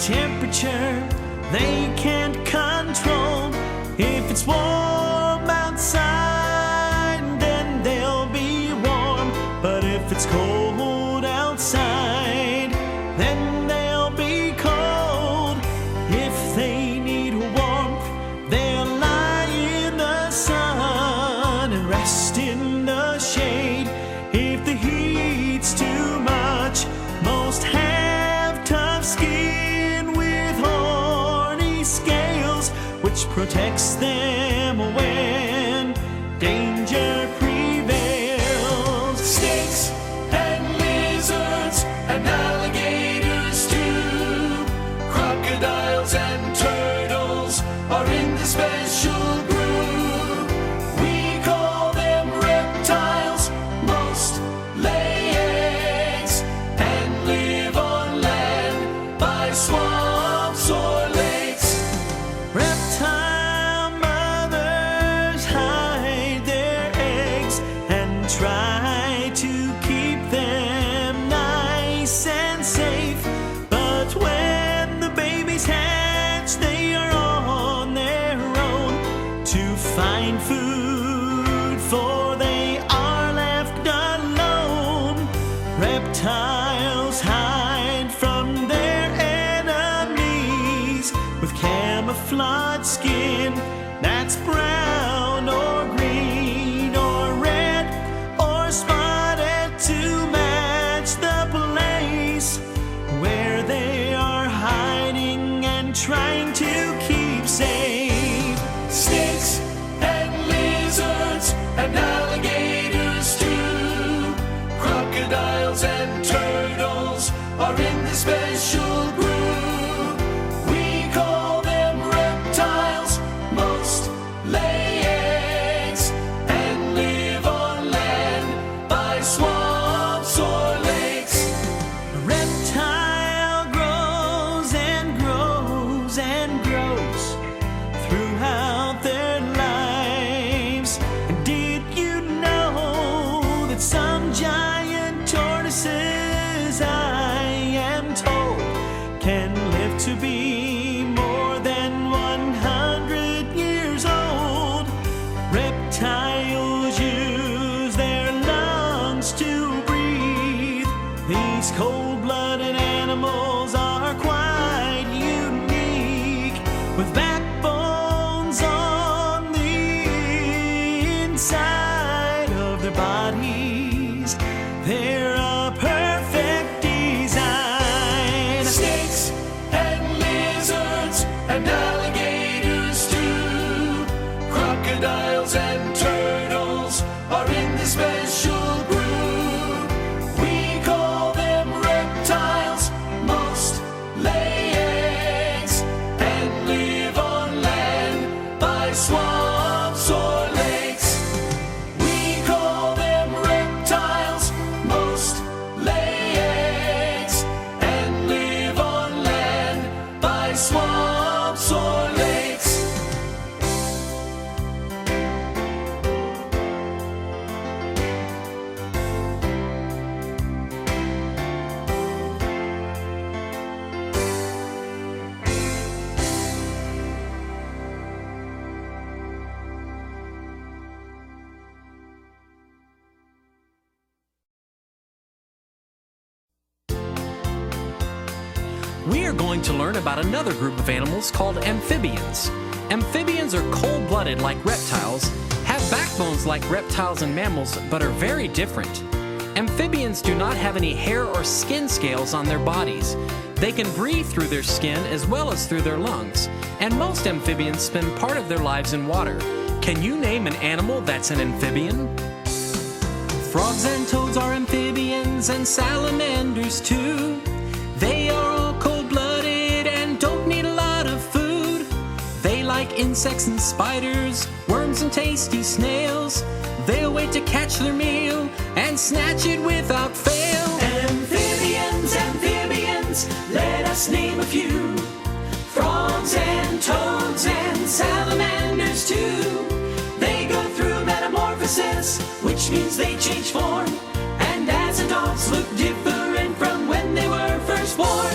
temperature they can't control. If it's warm outside, then they'll be warm. But if it's cold outside, then they'll be cold. If they need warmth, they'll lie in the sun and rest in the shade. If the heat's too much, most have tough skin with horny scales, which protects them when danger prevails. Snakes and lizards and alligators too, crocodiles and turtles are in the special group. We call them reptiles. Most lay eggs and live on land by swamps or lakes. Reptile mothers hide their eggs and try to keep them nice and safe. But when the babies hatch, they are on their own to find food, for they are left alone. Reptiles hide from their enemies with camouflage skin that's brown or green or red or spotted to match the place where they are hiding and trying to keep safe. Snakes and lizards and alligators too, crocodiles and turtles are in the special group. We call them reptiles. Most lay eggs and live on land by swamps or lakes. A reptile grows and grows and grows throughout their lives. And did you know that some giant tortoises, I am told, can live to be more than 100 years old? Reptiles use their lungs to breathe. These cold-blooded animals are quite unique, with backbones on the inside of their bodies. They're a perfect design. Snakes and lizards and alligators too, crocodiles and turtles are in the special group. We call them reptiles. Most lay eggs and live on land by swamps or lakes. We call them reptiles. Most lay eggs and live on land by swamps or lakes. We are going to learn about another group of animals called amphibians. Amphibians are cold-blooded like reptiles, have backbones like reptiles and mammals, but are very different. Amphibians do not have any hair or skin scales on their bodies. They can breathe through their skin as well as through their lungs, and most amphibians spend part of their lives in water. Can you name an animal that's an amphibian? Frogs and toads are amphibians, and salamanders too. They are all cold-blooded and don't need a lot of food. They like insects and spiders, worms and tasty snails. They'll wait to catch their meal and snatch it without fail. Amphibians, amphibians, let us name a few. Frogs and toads and salamanders too. They go through metamorphosis, which means they change form. And as adults look different from when they were first born.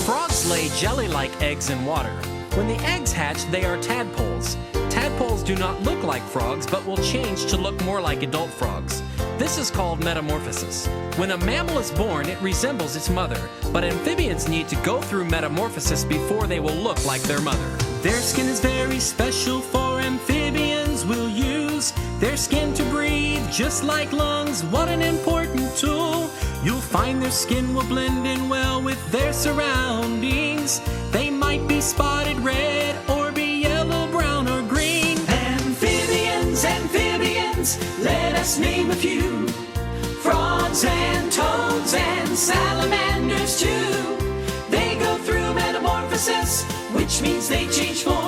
Frogs lay jelly-like eggs in water. When the eggs hatch, they are tadpoles. Tadpoles do not look like frogs, but will change to look more like adult frogs. This is called metamorphosis. When a mammal is born, it resembles its mother, but amphibians need to go through metamorphosis before they will look like their mother. Their skin is very special, for amphibians will use their skin to breathe, just like lungs. What an important tool! You'll find their skin will blend in well with their surroundings. They might be spotted red or be yellow, brown, or green. Amphibians, amphibians, let us name a few. Frogs and toads and salamanders too. They go through metamorphosis, which means they change form